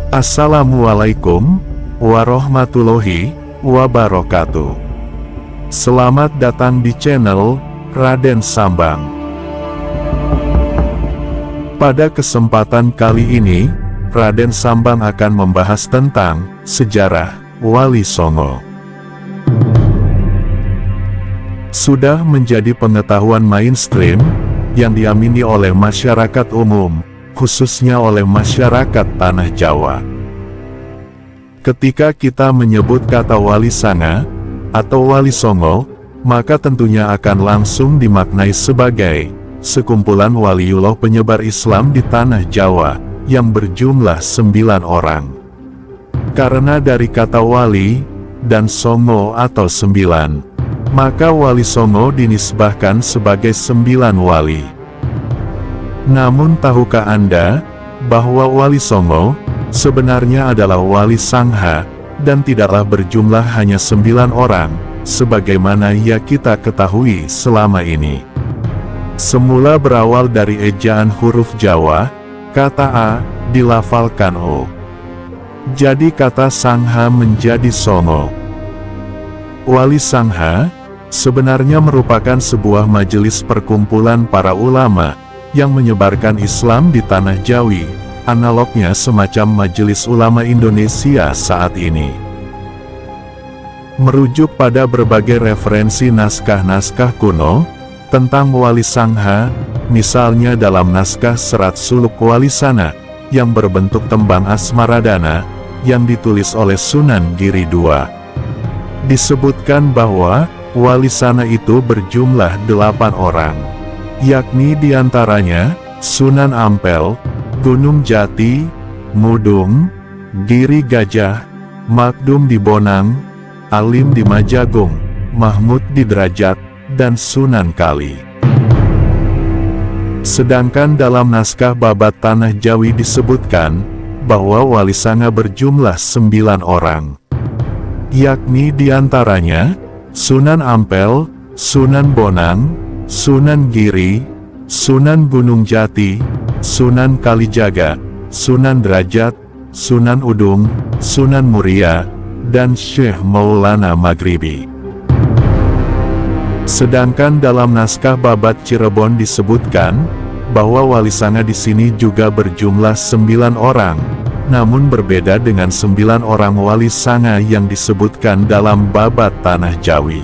Assalamualaikum warahmatullahi wabarakatuh. Selamat datang di channel Raden Sambang. Pada kesempatan kali ini, Raden Sambang akan membahas tentang sejarah Wali Songo. Sudah menjadi pengetahuan mainstream yang diamini oleh masyarakat umum, khususnya oleh masyarakat Tanah Jawa. Ketika kita menyebut kata Wali Sanga atau Wali Songo, maka tentunya akan langsung dimaknai sebagai sekumpulan waliullah penyebar Islam di Tanah Jawa yang berjumlah 9 orang. Karena dari kata wali dan songo atau 9, maka Wali Songo dinisbahkan sebagai 9 wali. Namun tahukah Anda bahwa Wali Songo sebenarnya adalah Wali Sangha dan tidaklah berjumlah hanya 9 orang, sebagaimana yang kita ketahui selama ini. Semula berawal dari ejaan huruf Jawa, kata A dilafalkan O. Jadi kata Sangha menjadi Songo. Wali Sangha sebenarnya merupakan sebuah majelis perkumpulan para ulama yang menyebarkan Islam di Tanah Jawi, analognya semacam Majelis Ulama Indonesia saat ini. Merujuk pada berbagai referensi naskah-naskah kuno tentang Wali Sangha, misalnya dalam naskah Serat Suluk Wali Sana yang berbentuk tembang Asmaradana yang ditulis oleh Sunan Giri II, disebutkan bahwa Wali Sana itu berjumlah 8 orang, yakni diantaranya Sunan Ampel, Gunung Jati, Mudung, Giri Gajah, Makdum di Bonang, Alim di Majagung, Mahmud di Derajat, dan Sunan Kali. Sedangkan dalam naskah Babat Tanah Jawi disebutkan bahwa Wali Sanga berjumlah 9 orang, yakni diantaranya Sunan Ampel, Sunan Bonang, Sunan Giri, Sunan Gunung Jati, Sunan Kalijaga, Sunan Derajat, Sunan Udung, Sunan Muria, dan Syekh Maulana Maghribi. Sedangkan dalam naskah Babat Cirebon disebutkan bahwa Wali Sanga di sini juga berjumlah 9 orang, namun berbeda dengan 9 orang Wali Sanga yang disebutkan dalam Babat Tanah Jawi,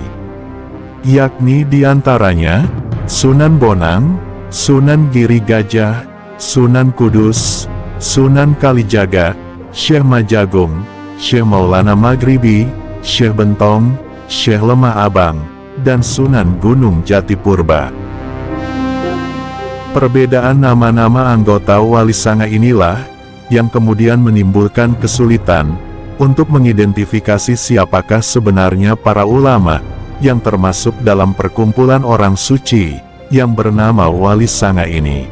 yakni diantaranya Sunan Bonang, Sunan Giri Gajah, Sunan Kudus, Sunan Kalijaga, Syekh Majagung, Syekh Maulana Maghribi, Syekh Bentong, Syekh Lemah Abang, dan Sunan Gunung Jati Purba. Perbedaan nama-nama anggota Wali Sanga inilah yang kemudian menimbulkan kesulitan untuk mengidentifikasi siapakah sebenarnya para ulama yang termasuk dalam perkumpulan orang suci yang bernama Wali Sanga ini.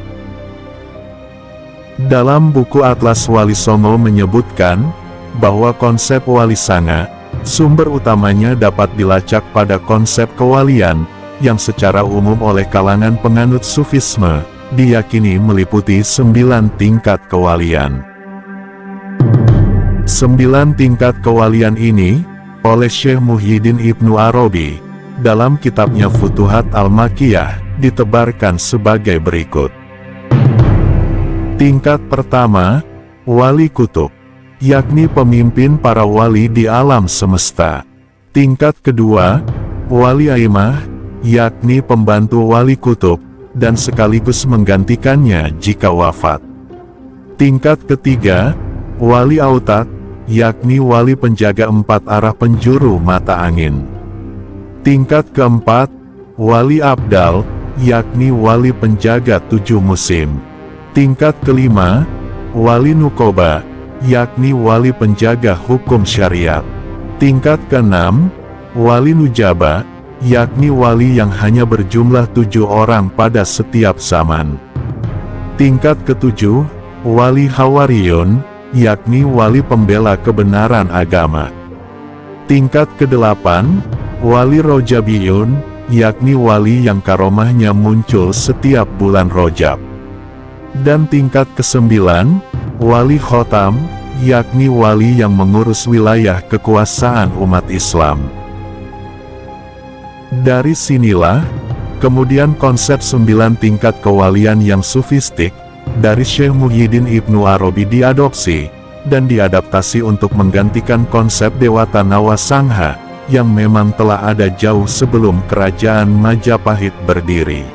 Dalam buku Atlas Wali Songo menyebutkan bahwa konsep Wali Sanga sumber utamanya dapat dilacak pada konsep kewalian yang secara umum oleh kalangan penganut Sufisme diyakini meliputi 9 tingkat kewalian. 9 tingkat kewalian ini oleh Syekh Muhyiddin Ibnu Arabi dalam kitabnya Futuhat Al-Makkiyah ditebarkan sebagai berikut. Tingkat pertama, Wali Kutub, yakni pemimpin para wali di alam semesta. Tingkat kedua, Wali Aimah, yakni pembantu Wali Kutub dan sekaligus menggantikannya jika wafat. Tingkat ketiga, Wali Autad, yakni wali penjaga 4 arah penjuru mata angin. Tingkat keempat, Wali Abdal, yakni wali penjaga 7 musim. Tingkat kelima, Wali Nukoba, yakni wali penjaga hukum syariat. Tingkat keenam, Wali Nujaba, yakni wali yang hanya berjumlah 7 orang pada setiap zaman. Tingkat ketujuh, Wali Hawariyun, yakni wali pembela kebenaran agama. Tingkat ke-8, Wali Rojabiyun, yakni wali yang karomahnya muncul setiap bulan Rojab. Dan tingkat ke-9, Wali Khotam, yakni wali yang mengurus wilayah kekuasaan umat Islam. Dari sinilah, kemudian konsep 9 tingkat kewalian yang sufistik, dari Syekh Muhyiddin Ibnu Arabi diadopsi, dan diadaptasi untuk menggantikan konsep Dewata Nawasangha, yang memang telah ada jauh sebelum kerajaan Majapahit berdiri.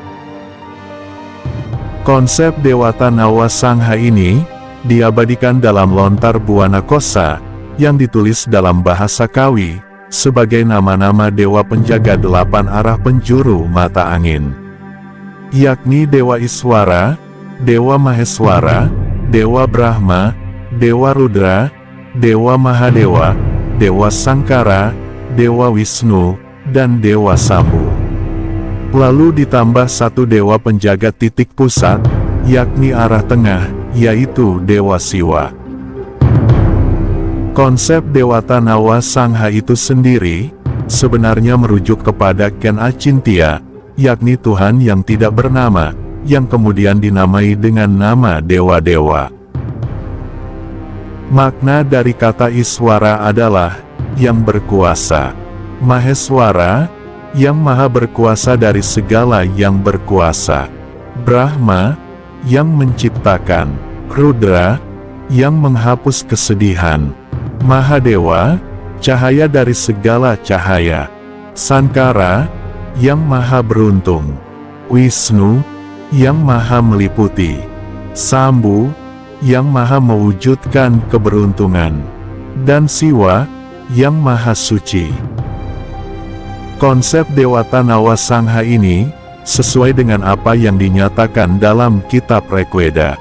Konsep Dewata Nawasangha ini diabadikan dalam Lontar Buana Kosa, yang ditulis dalam bahasa Kawi, sebagai nama-nama dewa penjaga 8 arah penjuru mata angin, yakni Dewa Iswara, Dewa Maheswara, Dewa Brahma, Dewa Rudra, Dewa Mahadewa, Dewa Sangkara, Dewa Wisnu, dan Dewa Sambu. Lalu ditambah 1 dewa penjaga titik pusat, yakni arah tengah, yaitu Dewa Siwa. Konsep Dewata Nawasangha itu sendiri, sebenarnya merujuk kepada Ken Acintia, yakni Tuhan yang tidak bernama, yang kemudian dinamai dengan nama dewa-dewa. Makna dari kata Iswara adalah, yang berkuasa. Maheswara, yang maha berkuasa dari segala yang berkuasa. Brahma, yang menciptakan. Rudra, yang menghapus kesedihan. Mahadewa, cahaya dari segala cahaya. Sankara, yang maha beruntung. Wisnu, yang maha meliputi. Sambu, yang maha mewujudkan keberuntungan. Dan Siwa, yang maha suci. Konsep Dewata Nawasangha ini, sesuai dengan apa yang dinyatakan dalam kitab Rigveda.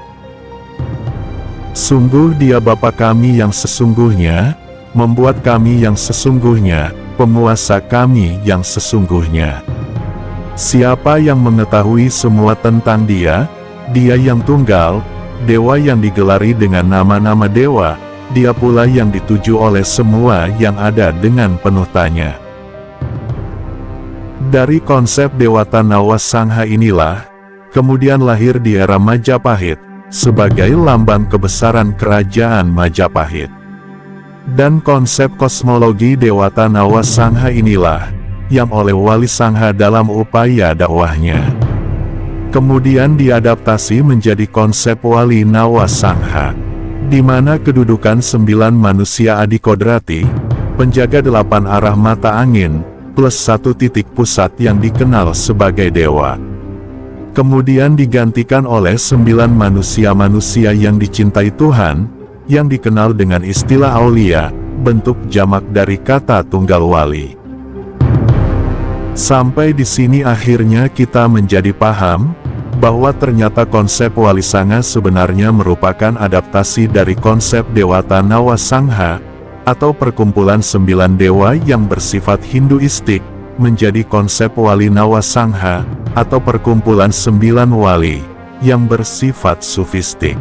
Sungguh Dia Bapa kami yang sesungguhnya, membuat kami yang sesungguhnya, penguasa kami yang sesungguhnya. Siapa yang mengetahui semua tentang Dia, Dia yang tunggal, dewa yang digelari dengan nama-nama dewa, Dia pula yang dituju oleh semua yang ada dengan penuh tanya. Dari konsep Dewata Nawasangha inilah, kemudian lahir di era Majapahit, sebagai lambang kebesaran kerajaan Majapahit. Dan konsep kosmologi Dewata Nawasangha inilah, yang oleh Wali Sangha dalam upaya dakwahnya, kemudian diadaptasi menjadi konsep Wali Nawasangha, di mana kedudukan 9 manusia adikodrati, penjaga 8 arah mata angin, plus 1 titik pusat yang dikenal sebagai dewa. Kemudian digantikan oleh 9 manusia-manusia yang dicintai Tuhan, yang dikenal dengan istilah aulia, bentuk jamak dari kata tunggal wali. Sampai di sini akhirnya kita menjadi paham, bahwa ternyata konsep Wali Sanga sebenarnya merupakan adaptasi dari konsep Dewata Nawasangha, atau perkumpulan 9 dewa yang bersifat Hinduistik, menjadi konsep Wali Nawasangha, atau perkumpulan 9 wali, yang bersifat sufistik.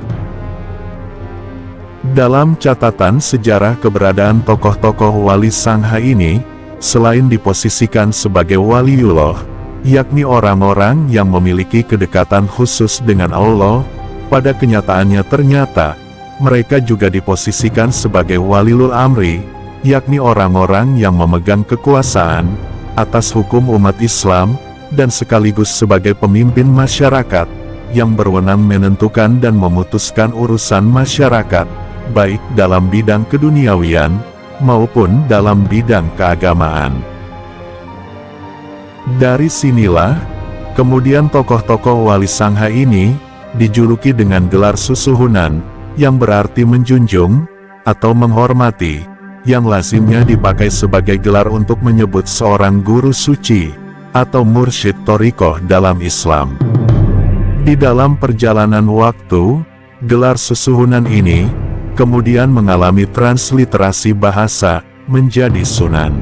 Dalam catatan sejarah keberadaan tokoh-tokoh Wali Sangha ini, selain diposisikan sebagai waliullah, yakni orang-orang yang memiliki kedekatan khusus dengan Allah, pada kenyataannya ternyata, mereka juga diposisikan sebagai walilul amri, yakni orang-orang yang memegang kekuasaan atas hukum umat Islam, dan sekaligus sebagai pemimpin masyarakat, yang berwenang menentukan dan memutuskan urusan masyarakat, baik dalam bidang keduniawian, maupun dalam bidang keagamaan. Dari sinilah, kemudian tokoh-tokoh Wali Sangha ini, dijuluki dengan gelar susuhunan, yang berarti menjunjung, atau menghormati, yang lazimnya dipakai sebagai gelar untuk menyebut seorang guru suci, atau mursyid thariqah dalam Islam. Di dalam perjalanan waktu, gelar susuhunan ini, kemudian mengalami transliterasi bahasa, menjadi sunan.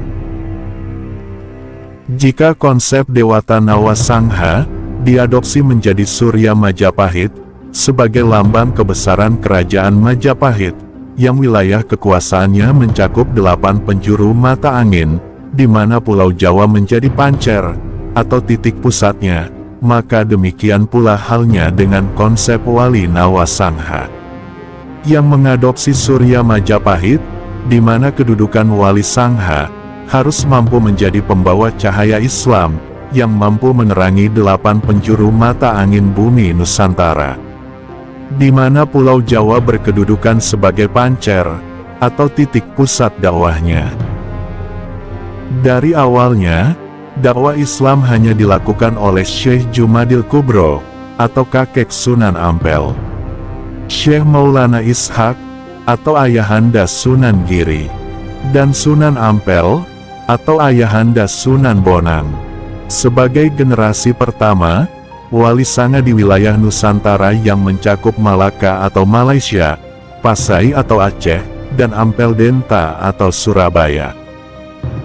Jika konsep Dewata Nawasangha, diadopsi menjadi Surya Majapahit, sebagai lambang kebesaran kerajaan Majapahit, yang wilayah kekuasaannya mencakup 8 penjuru mata angin, di mana Pulau Jawa menjadi pancer, atau titik pusatnya, maka demikian pula halnya dengan konsep Wali Nawasangha. yang mengadopsi Surya Majapahit, di mana kedudukan Wali Sangha harus mampu menjadi pembawa cahaya Islam, yang mampu menerangi 8 penjuru mata angin bumi Nusantara. Di mana Pulau Jawa berkedudukan sebagai pancer, atau titik pusat dakwahnya. Dari awalnya, dakwah Islam hanya dilakukan oleh Syekh Jumadil Kubro, atau kakek Sunan Ampel, Syekh Maulana Ishak, atau ayahanda Sunan Giri, dan Sunan Ampel, atau ayahanda Sunan Bonang. Sebagai generasi pertama, Wali Sanga di wilayah Nusantara yang mencakup Malaka atau Malaysia, Pasai atau Aceh, dan Ampel Denta atau Surabaya.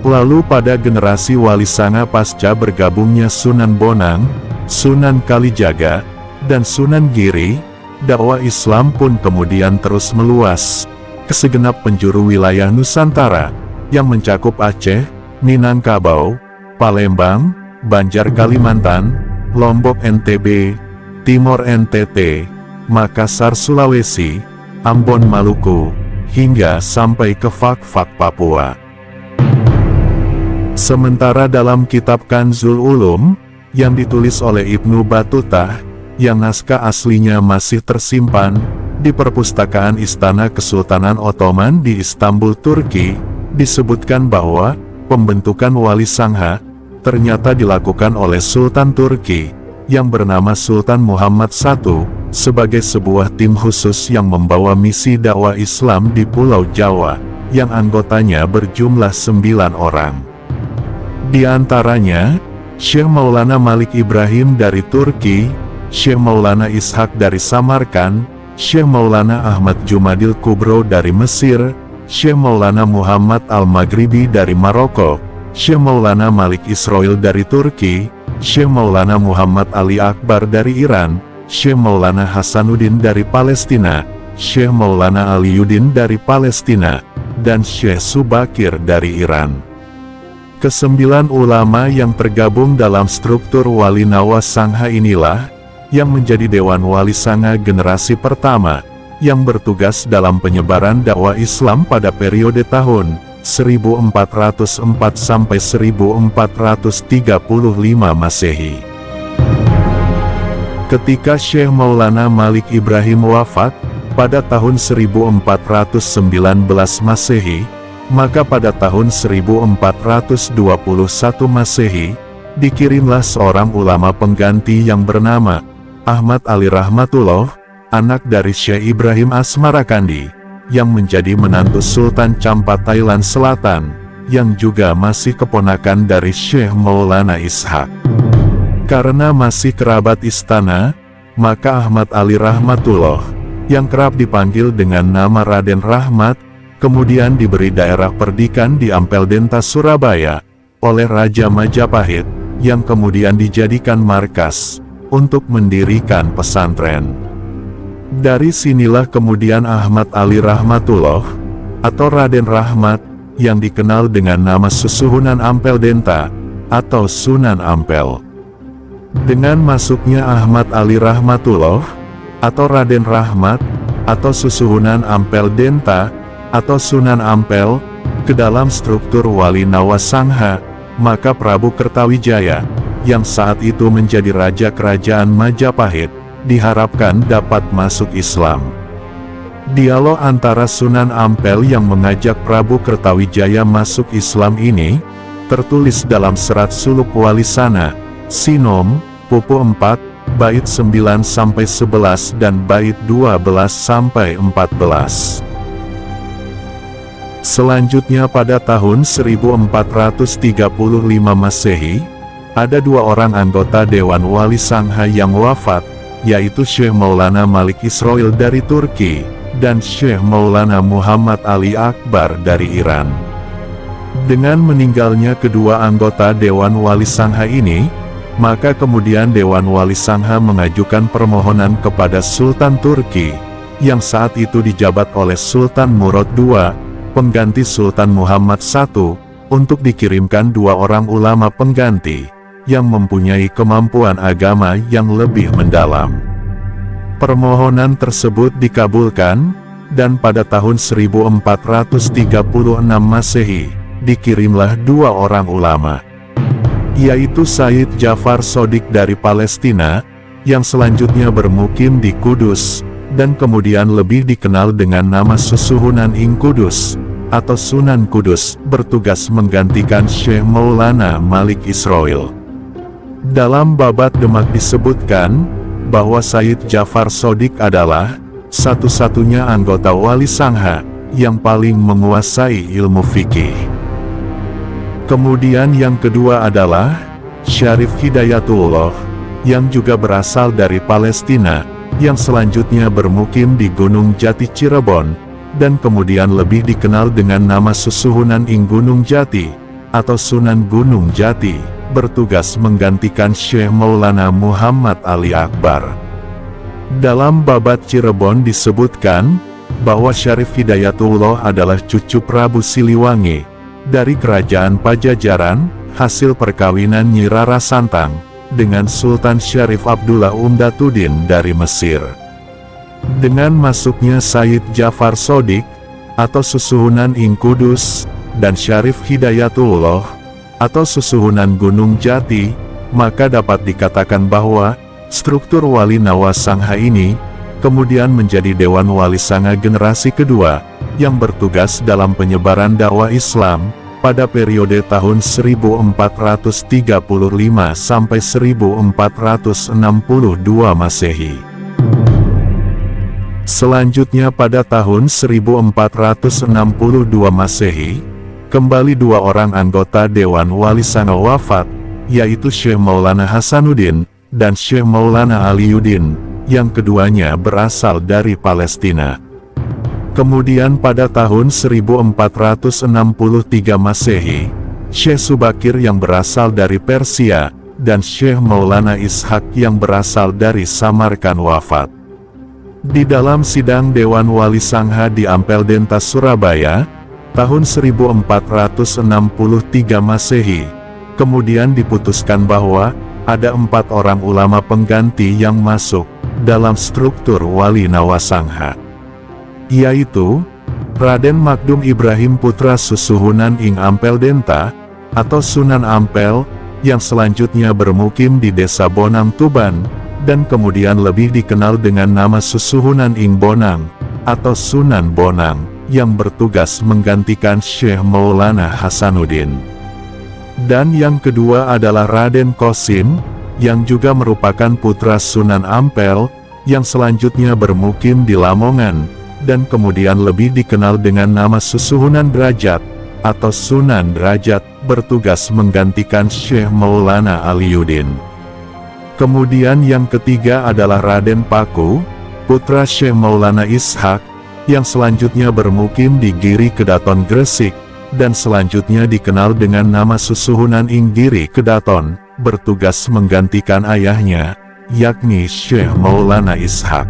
Lalu pada generasi Wali Sanga pasca bergabungnya Sunan Bonang, Sunan Kalijaga, dan Sunan Giri, dakwah Islam pun kemudian terus meluas ke segenap penjuru wilayah Nusantara, yang mencakup Aceh, Minangkabau, Palembang, Banjar Kalimantan, Lombok NTB, Timor NTT, Makassar Sulawesi, Ambon Maluku, hingga sampai ke Fak-Fak Papua. Sementara dalam kitab Kanzul Ulum, yang ditulis oleh Ibnu Batutah, yang naskah aslinya masih tersimpan di perpustakaan Istana Kesultanan Ottoman di Istanbul, Turki, disebutkan bahwa pembentukan Wali Sangha ternyata dilakukan oleh Sultan Turki, yang bernama Sultan Muhammad I, sebagai sebuah tim khusus yang membawa misi dakwah Islam di Pulau Jawa, yang anggotanya berjumlah 9 orang. Di antaranya, Syekh Maulana Malik Ibrahim dari Turki, Syekh Maulana Ishak dari Samarkand, Syekh Maulana Ahmad Jumadil Kubro dari Mesir, Syekh Maulana Muhammad Al-Maghribi dari Maroko, Syekh Maulana Malik Israel dari Turki, Syekh Maulana Muhammad Ali Akbar dari Iran, Syekh Maulana Hasanuddin dari Palestina, Syekh Maulana Aliyuddin dari Palestina, dan Syekh Subakir dari Iran. Kesembilan ulama yang tergabung dalam struktur Wali Nawas Sangha inilah yang menjadi Dewan Wali Sanga generasi pertama, yang bertugas dalam penyebaran dakwah Islam pada periode tahun 1404 sampai 1435 Masehi. Ketika Syekh Maulana Malik Ibrahim wafat pada tahun 1419 Masehi, maka pada tahun 1421 Masehi, dikirimlah seorang ulama pengganti yang bernama Ahmad Ali Rahmatullah, anak dari Syekh Ibrahim Asmarakandi, yang menjadi menantu Sultan Champa Thailand Selatan, yang juga masih keponakan dari Syekh Maulana Ishak. Karena masih kerabat istana, maka Ahmad Ali Rahmatullah, yang kerap dipanggil dengan nama Raden Rahmat, kemudian diberi daerah perdikan di Ampel Denta Surabaya, oleh Raja Majapahit, yang kemudian dijadikan markas untuk mendirikan pesantren. Dari sinilah kemudian Ahmad Ali Rahmatullah, atau Raden Rahmat, yang dikenal dengan nama Susuhunan Ampel Denta, atau Sunan Ampel. Dengan masuknya Ahmad Ali Rahmatullah, atau Raden Rahmat, atau Susuhunan Ampel Denta, atau Sunan Ampel, ke dalam struktur Wali Nawas Sangha, maka Prabu Kertawijaya, yang saat itu menjadi Raja Kerajaan Majapahit, diharapkan dapat masuk Islam. Dialog antara Sunan Ampel yang mengajak Prabu Kertawijaya masuk Islam ini, tertulis dalam serat suluk Wali Sana, Sinom, Pupu 4, bait 9-11 dan bait 12-14. Selanjutnya pada tahun 1435 Masehi, ada 2 orang anggota Dewan Wali Sangha yang wafat, yaitu Syekh Maulana Malik Israel dari Turki, dan Syekh Maulana Muhammad Ali Akbar dari Iran. Dengan meninggalnya kedua anggota Dewan Wali Sangha ini, maka kemudian Dewan Wali Sangha mengajukan permohonan kepada Sultan Turki, yang saat itu dijabat oleh Sultan Murad II, pengganti Sultan Muhammad I, untuk dikirimkan 2 orang ulama pengganti, yang mempunyai kemampuan agama yang lebih mendalam. Permohonan tersebut dikabulkan, dan pada tahun 1436 Masehi, dikirimlah dua orang ulama, yaitu Sayyid Ja'far Shadiq dari Palestina, yang selanjutnya bermukim di Kudus, dan kemudian lebih dikenal dengan nama Susuhunan ing Kudus, atau Sunan Kudus, bertugas menggantikan Syekh Maulana Malik Israil. Dalam Babat Demak disebutkan, bahwa Sayyid Ja'far Shadiq adalah satu-satunya anggota Wali Sangha, yang paling menguasai ilmu fikih. Kemudian yang kedua adalah Syarif Hidayatullah, yang juga berasal dari Palestina, yang selanjutnya bermukim di Gunung Jati Cirebon, dan kemudian lebih dikenal dengan nama Susuhunan ing Gunung Jati, atau Sunan Gunung Jati, bertugas menggantikan Syekh Maulana Muhammad Ali Akbar. Dalam Babat Cirebon disebutkan, bahwa Syarif Hidayatullah adalah cucu Prabu Siliwangi, dari Kerajaan Pajajaran, hasil perkawinan Nyi Rara Santang, dengan Sultan Syarif Abdullah Umdatuddin dari Mesir. Dengan masuknya Sayyid Ja'far Shadiq, atau Susuhunan ing Kudus, dan Syarif Hidayatullah, atau Susuhunan Gunung Jati, maka dapat dikatakan bahwa struktur Wali Nawasangha ini kemudian menjadi Dewan Wali Sangha generasi kedua, yang bertugas dalam penyebaran dakwah Islam pada periode tahun 1435 sampai 1462 Masehi. Selanjutnya pada tahun 1462 Masehi, kembali dua orang anggota Dewan Wali Sangha wafat, yaitu Syekh Maulana Hasanuddin, dan Syekh Maulana Aliuddin, yang keduanya berasal dari Palestina. Kemudian pada tahun 1463 Masehi, Syekh Subakir yang berasal dari Persia, dan Syekh Maulana Ishaq yang berasal dari Samarkand wafat. Di dalam sidang Dewan Wali Sangha di Ampel Denta Surabaya, tahun 1463 Masehi, kemudian diputuskan bahwa ada 4 orang ulama pengganti yang masuk dalam struktur Wali Nawasangha, yaitu Raden Makdum Ibrahim Putra Susuhunan ing Ampel Denta, atau Sunan Ampel, yang selanjutnya bermukim di Desa Bonang Tuban, dan kemudian lebih dikenal dengan nama Susuhunan ing Bonang, atau Sunan Bonang, yang bertugas menggantikan Syekh Maulana Hasanuddin. Dan yang kedua adalah Raden Qasim, yang juga merupakan putra Sunan Ampel, yang selanjutnya bermukim di Lamongan, dan kemudian lebih dikenal dengan nama Susuhunan Derajat, atau Sunan Derajat, bertugas menggantikan Syekh Maulana Aliuddin. Kemudian yang ketiga adalah Raden Paku, putra Syekh Maulana Ishaq, yang selanjutnya bermukim di Giri Kedaton Gresik, dan selanjutnya dikenal dengan nama Susuhunan ing Giri Kedaton, bertugas menggantikan ayahnya, yakni Syekh Maulana Ishaq.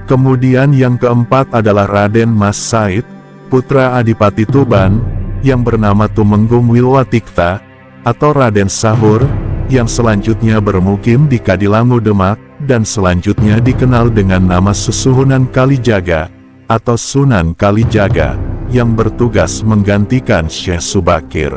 Kemudian yang keempat adalah Raden Mas Said, putra Adipati Tuban, yang bernama Tumenggung Wilwatikta, atau Raden Sahur, yang selanjutnya bermukim di Kadilangu Demak, dan selanjutnya dikenal dengan nama Susuhunan Kalijaga, atau Sunan Kalijaga, yang bertugas menggantikan Syekh Subakir.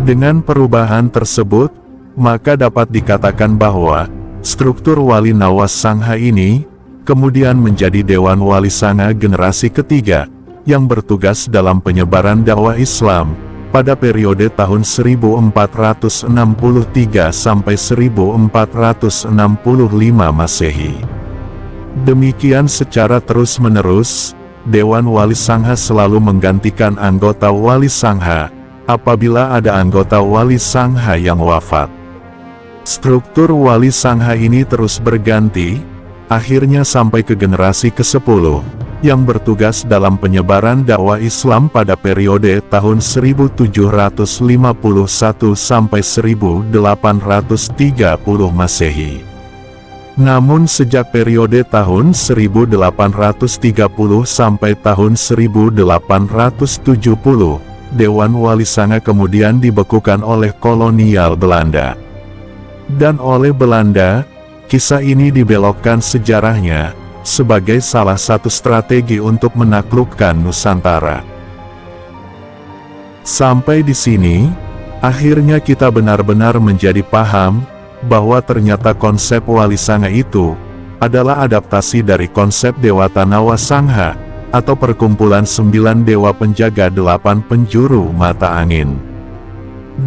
Dengan perubahan tersebut, maka dapat dikatakan bahwa struktur Wali Nawasangha ini kemudian menjadi Dewan Wali Sangha generasi ketiga, yang bertugas dalam penyebaran dakwah Islam pada periode tahun 1463 sampai 1465 Masehi. Demikian secara terus-menerus, Dewan Wali Sangha selalu menggantikan anggota Wali Sangha apabila ada anggota Wali Sangha yang wafat. Struktur Wali Sangha ini terus berganti, akhirnya sampai ke generasi ke-10, yang bertugas dalam penyebaran dakwah Islam pada periode tahun 1751 sampai 1830 Masehi. Namun sejak periode tahun 1830 sampai tahun 1870, Dewan Wali Sangha kemudian dibekukan oleh kolonial Belanda. Dan oleh Belanda, kisah ini dibelokkan sejarahnya, sebagai salah satu strategi untuk menaklukkan Nusantara. Sampai di sini, akhirnya kita benar-benar menjadi paham bahwa ternyata konsep Wali Sanga itu adalah adaptasi dari konsep Dewata Nawasangha, atau perkumpulan 9 dewa penjaga 8 penjuru mata angin.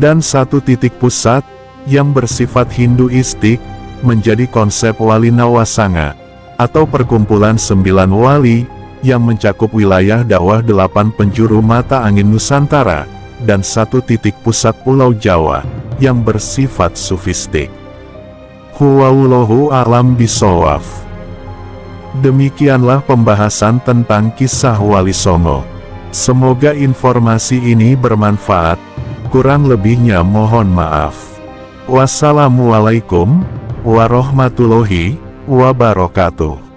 Dan satu titik pusat, yang bersifat Hinduistik, menjadi konsep Wali Nawasangha, atau perkumpulan 9 wali, yang mencakup wilayah dakwah 8 penjuru mata angin Nusantara, dan satu titik pusat Pulau Jawa, yang bersifat sufistik. Wallahu a'lam bishawab. Demikianlah pembahasan tentang kisah Wali Songo. Semoga informasi ini bermanfaat, kurang lebihnya mohon maaf. Wassalamualaikum warahmatullahi wabarakatuh.